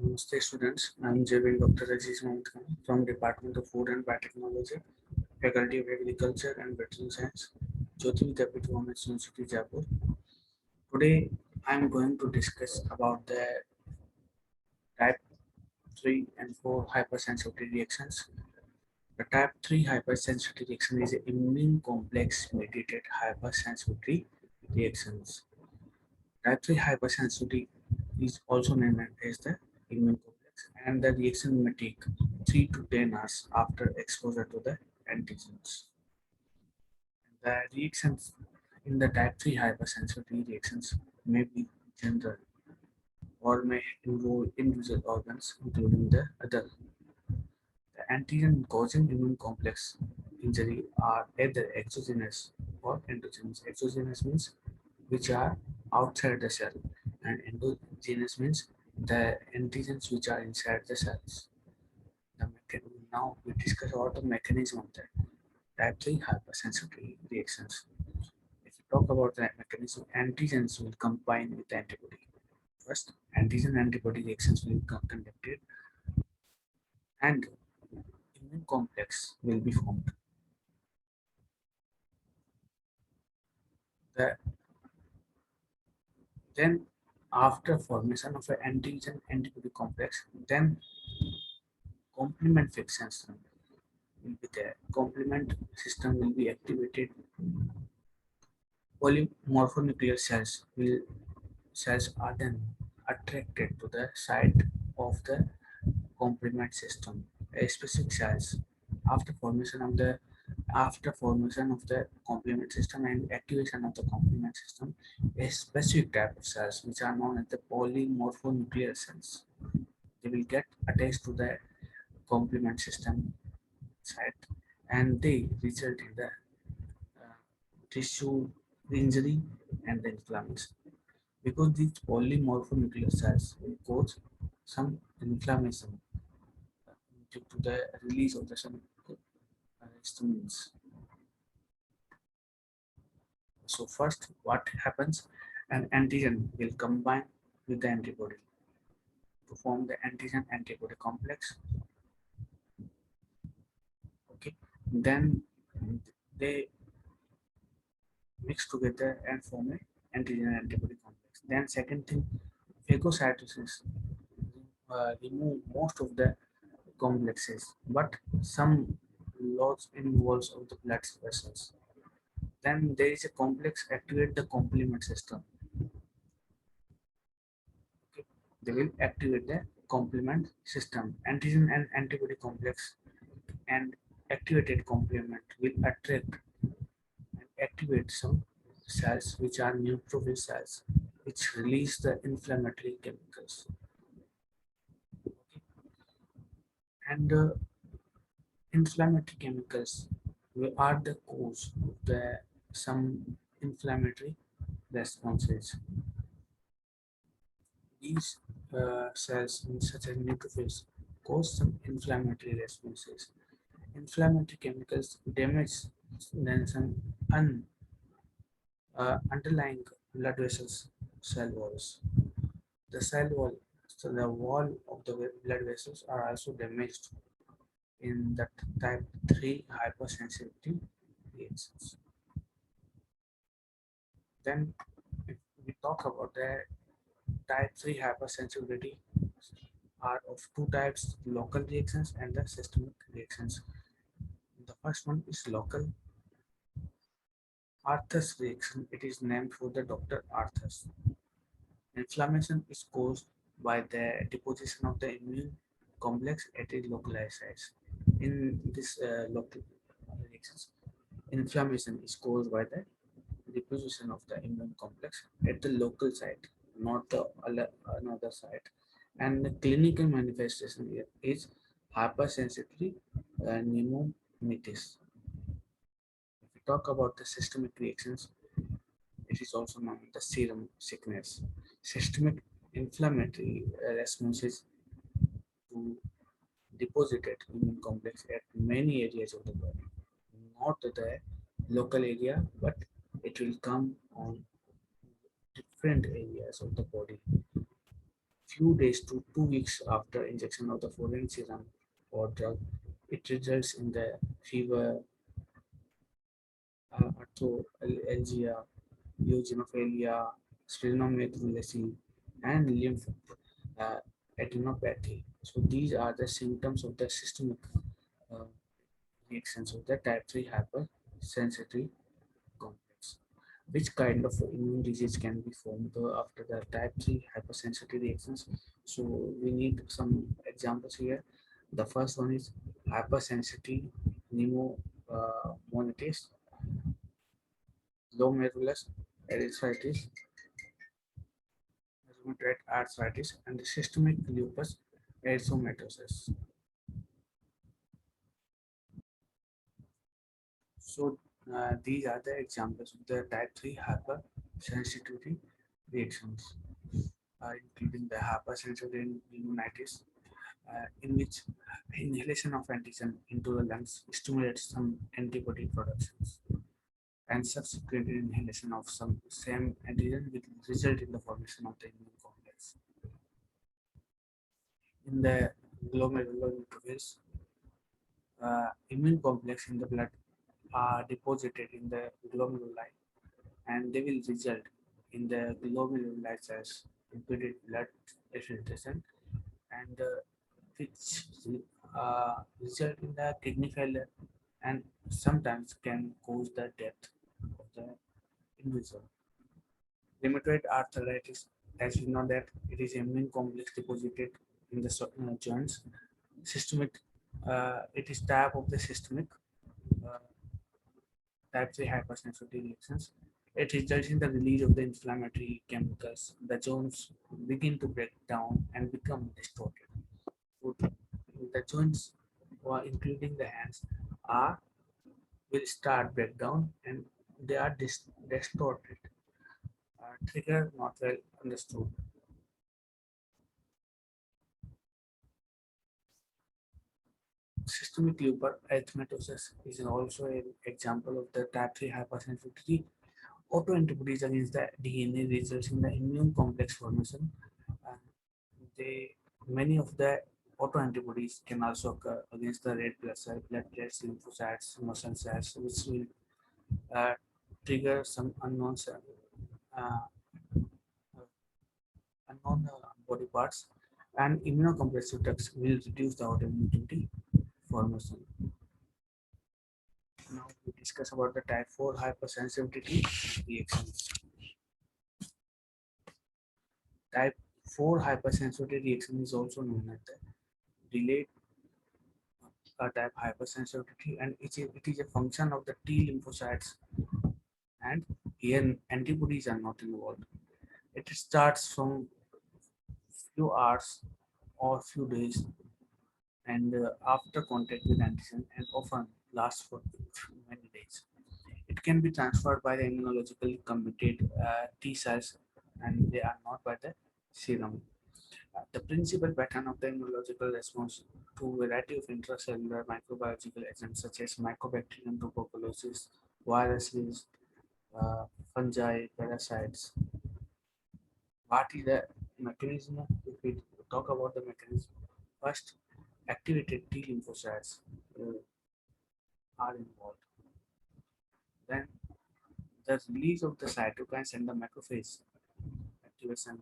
Namaste students, I am JB Dr. Aziz Mohammed Khan from Department of Food and Biotechnology, Faculty of Agriculture and Veterinary Science, Jyoti Vidyapith Women's University, Jaipur. Today I am going to discuss about the type 3 and 4 hypersensitivity reactions. The type 3 hypersensitivity reaction is an immune complex mediated hypersensitivity reactions. Type 3 hypersensitivity is also named as the immune complex, and the reaction may take 3 to 10 hours after exposure to the antigens. The reactions in the type 3 hypersensitivity reactions may be general or may involve individual organs, including the other. The antigen causing immune complex injury are either exogenous or endogenous. Exogenous means which are outside the cell, and endogenous means the antigens which are inside the cells. Now we discuss about the mechanism of the type 3 hypersensitivity reactions. If we talk about the mechanism, antigens will combine with antibody. First, antigen antibody reactions will be conducted and immune complex will be formed. The, then after formation of an antigen antibody complex, then complement fixation will be there. Complement system will be activated. Polymorphonuclear cells are then attracted to the site of the complement system. A specific cells after formation of the complement system and activation of the complement system, a specific type of cells which are known as the polymorphonuclear cells, they will get attached to the complement system site, and they result in the tissue injury and the inflammation, because these polymorphonuclear cells will cause some inflammation due to the release of the some histamines. So first, what happens? An antigen will combine with the antibody to form the antigen antibody complex. Okay, then they mix together and form a antigen antibody complex. Then second thing, phagocytosis remove most of the complexes, but some loss involves of the blood vessels. Then there is a complex activate the complement system. Okay. They will activate the complement system. Antigen and antibody complex and activated complement will attract and activate some cells which are neutrophil cells, which release the inflammatory chemicals. Okay. And inflammatory chemicals are the cause of the some inflammatory responses. These cells, such as neutrophils, cause some inflammatory responses. Inflammatory chemicals damage then some underlying blood vessels, cell walls. The cell wall, so the wall of the blood vessels are also damaged in that type 3 hypersensitivity reactions. Then, if we talk about the type 3 hypersensitivity, are of two types: local reactions and the systemic reactions. The first one is local Arthur's reaction. It is named for the Dr. Arthur's. Inflammation is caused by the deposition of the immune complex at a localized site. In this local reactions, inflammation is caused by the deposition of the immune complex at the local site, not the another site. And the clinical manifestation here is hypersensitivity pneumonitis. If we talk about the systemic reactions, it is also known as the serum sickness. Systemic inflammatory responses to deposited immune complex at many areas of the body, not the local area, but it will come on different areas of the body. few days to 2 weeks after injection of the foreign serum or drug, it results in the fever, arthralgia, eosinophilia, splenomegaly, and lymph uh, adenopathy. So these are the symptoms of the systemic uh, reactions of the type 3 hypersensitivity complex. Which kind of immune disease can be formed after the type 3 hypersensitivity reactions? So we need some examples here. The first one is hypersensitivity pneumonitis, glomerulus erythritis, rheumatoid arthritis, and the systemic lupus erythematosus. So these are the examples of the type 3 hypersensitivity reactions, including the hypersensitivity pneumonitis, in which inhalation of antigen into the lungs stimulates some antibody productions, and subsequent inhalation of some same antigen will result in the formation of the immune complex. In the glomerular neutrophils, immune complex in the blood are deposited in the glomeruli, and they will result in the glomerular cells impeded blood filtration, and which result in the kidney failure and sometimes can cause the death of the individual. Rheumatoid arthritis, as we know that it is immune complex deposited in the joints. Systemic, it is type of the systemic uh, type 3 hypersensitivity reactions. It results in the release of the inflammatory chemicals. The joints begin to break down and become distorted. So the joints, including the hands, are will start breakdown and they are distorted. Trigger not well understood. Systemic lupus erythematosus is also an example of the type 3 hypersensitivity. Autoantibodies against the DNA results in the immune complex formation. Uh, they Many of the autoantibodies can also occur against the red blood cell, platelets, lymphocytes, muscle cells, which will uh, trigger some uh, body parts, and immunocompressive drugs will reduce the autoimmunity formation. Now we discuss about the type 4 hypersensitivity reactions. Type 4 hypersensitivity reaction is also known as the delayed type hypersensitivity, and it is a function of the T lymphocytes, and here antibodies are not involved. It starts from few hours or few days and after contact with antigen and often lasts for many days. It can be transferred by the immunologically committed T cells, and they are not by the serum. The principal pattern of the immunological response to a variety of intracellular microbiological agents such as Mycobacterium tuberculosis, viruses, uh, fungi, parasites. What is the mechanism? If we talk about the mechanism, first activated T lymphocytes are involved. Then the release of the cytokines and the macrophage activation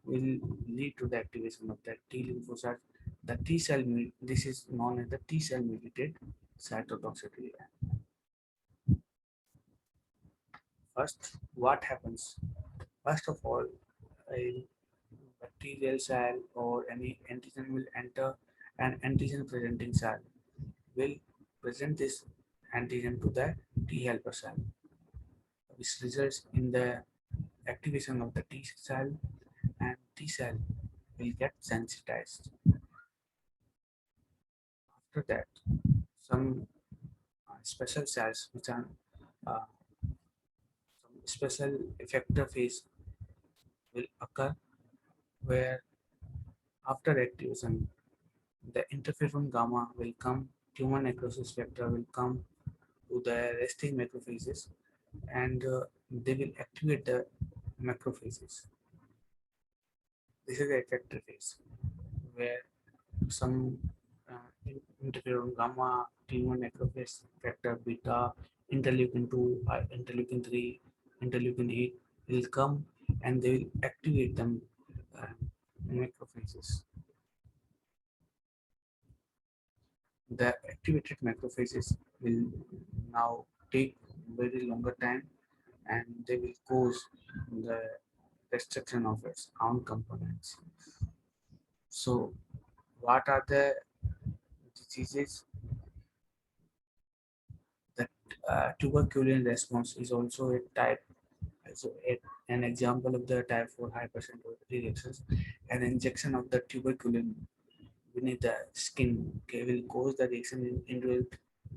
will lead to the activation of the T lymphocyte. The T cell, this is known as the T cell mediated cytotoxicity. First, what happens? First of all, a bacterial cell or any antigen will enter an antigen presenting cell, will present this antigen to the T helper cell, which results in the activation of the T cell, and T cell will get sensitized. After that, some special cells which are uh, some special effector phase will occur, where after activation the interferon gamma will come, tumor necrosis factor will come to the resting macrophages, and they will activate the macrophages. This is the effector phase, where some interferon gamma, T1 necrophage factor beta, interleukin 2, interleukin 3, interleukin 8 will come and they will activate them uh, macrophages. The activated macrophages will now take very longer time and they will cause the destruction of its own components. So, what are the diseases? The tuberculin response is also a type, an example of the type 4 hypersensitivity reactions. An injection of the tuberculin beneath the skin will cause the reaction in individual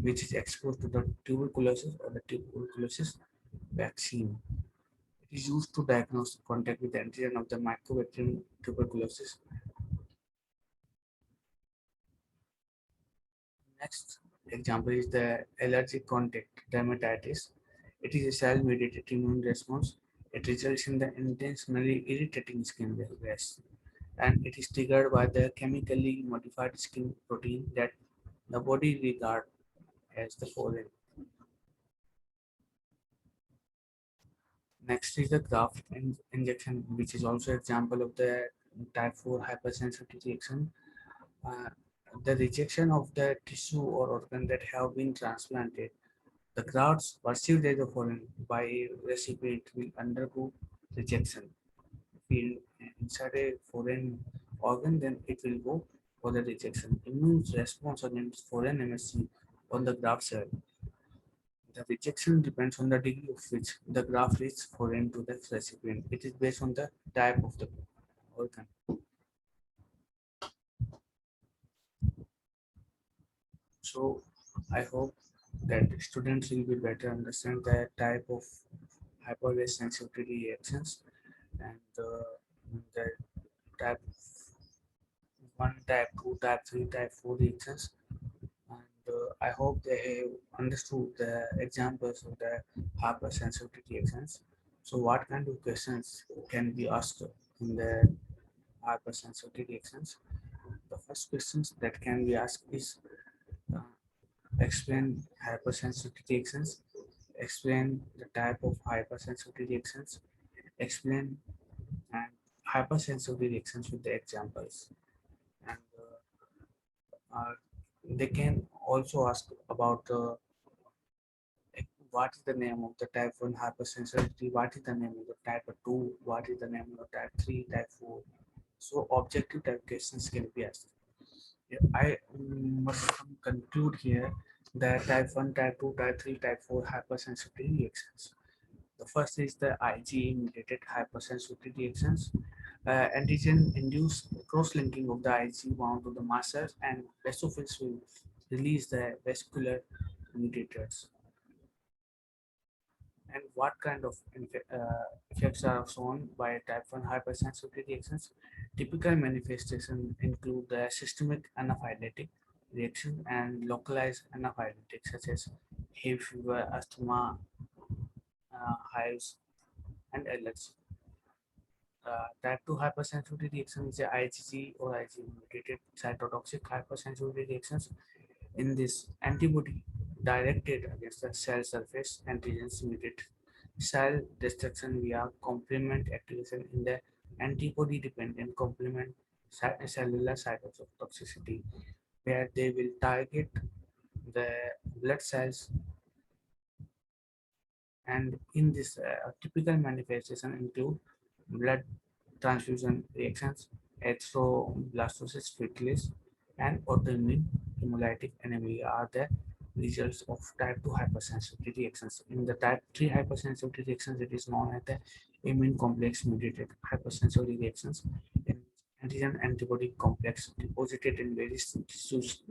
which is exposed to the tuberculosis or the tuberculosis vaccine. It is used to diagnose contact with the antigen of the mycobacterium tuberculosis. Next example is the allergic contact dermatitis. It is a cell-mediated immune response. It results in the intentionally irritating skin rash, and it is triggered by the chemically modified skin protein that the body regards as the foreign. Next is the graft injection, which is also example of the type 4 hypersensitivity reaction. Uh, the rejection of the tissue or organ that have been transplanted. The grafts perceived as a foreign by a recipient will undergo rejection. If we insert a foreign organ, then it will go for the rejection. Immune response against foreign MSC on the graft cell. The rejection depends on the degree of which the graft is foreign to the recipient. It is based on the type of the organ. So I hope that students will be better understand the type of hypersensitivity reactions and the type 1, type 2, type 3, type 4 reactions. And I hope they have understood the examples of the hypersensitivity reactions. So what kind of questions can be asked in the hypersensitivity reactions? The first questions that can be asked is uh, explain hypersensitivity reactions, explain the type of hypersensitivity reactions, explain and hypersensitivity reactions with the examples. And they can also ask about what is the name of the type 1 hypersensitivity, what is the name of the type 2, what is the name of the type 3, type 4. So objective type questions can be asked. Yeah, I must conclude here that type 1, type 2, type 3, type 4 hypersensitivity reactions. The first is the IgE-mediated hypersensitivity reactions. Antigen-induced cross-linking of the IgE bound to the mast cells and basophils will release the vascular mediators. And what kind of effects are shown by type 1 hypersensitivity reactions? Typical manifestations include the systemic anaphylactic reaction and localized anaphylactic, such as hay fever, asthma, hives, and allergy. Type 2 hypersensitivity reaction is a IgG or IgG-mediated cytotoxic hypersensitivity reactions. In this, antibody directed against the cell surface antigens mediate cell destruction via complement activation in the antibody-dependent complement cellular cytotoxicity, where they will target the blood cells. And in this, typical manifestation include blood transfusion reactions, erythroblastosis fetilis, and autoimmune hemolytic anemia are the results of type 2 hypersensitivity reactions. In the type 3 hypersensitivity reactions, it is known as the immune complex mediated hypersensitivity reactions. In antigen antibody complex deposited in various tissues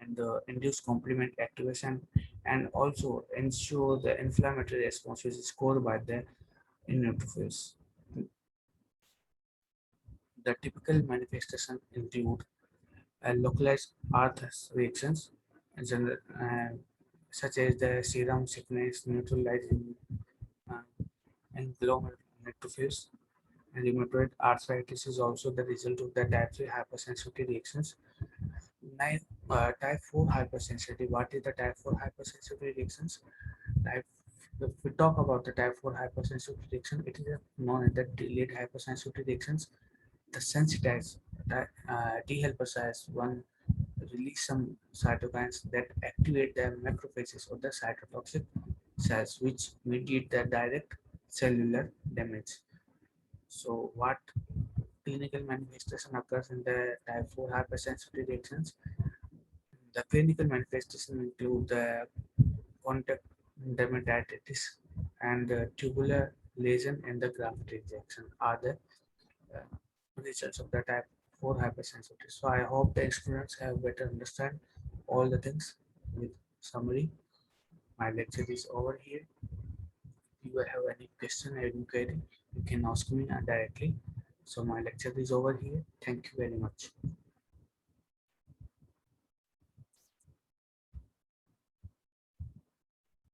and induce complement activation and also ensure the inflammatory response which is scored by the neutrophils. The typical manifestation include localized earth reactions, general, such as the serum sickness, neutralizing uh, and glomerular neutrophils, Rheumatoid arthritis is also the result of the type 3 hypersensitivity reactions. Type 4 hypersensitivity. What is the type 4 hypersensitivity reactions? Type, if we talk about the type 4 hypersensitivity reaction, it is known as the delayed hypersensitivity reactions. The sensitized T helper cells one release some cytokines that activate the macrophages or the cytotoxic cells, which mediate the direct cellular damage. So, what clinical manifestation occurs in the type 4 hypersensitivity reactions? The clinical manifestation include the contact dermatitis and the tubular lesion and the graft rejection are the uh, results of the type 4 hypersensitivity. So I hope the students have better understand all the things with summary. My lecture is over here. If you have any question or inquiry, you can ask me directly. So my lecture is over here. Thank you very much.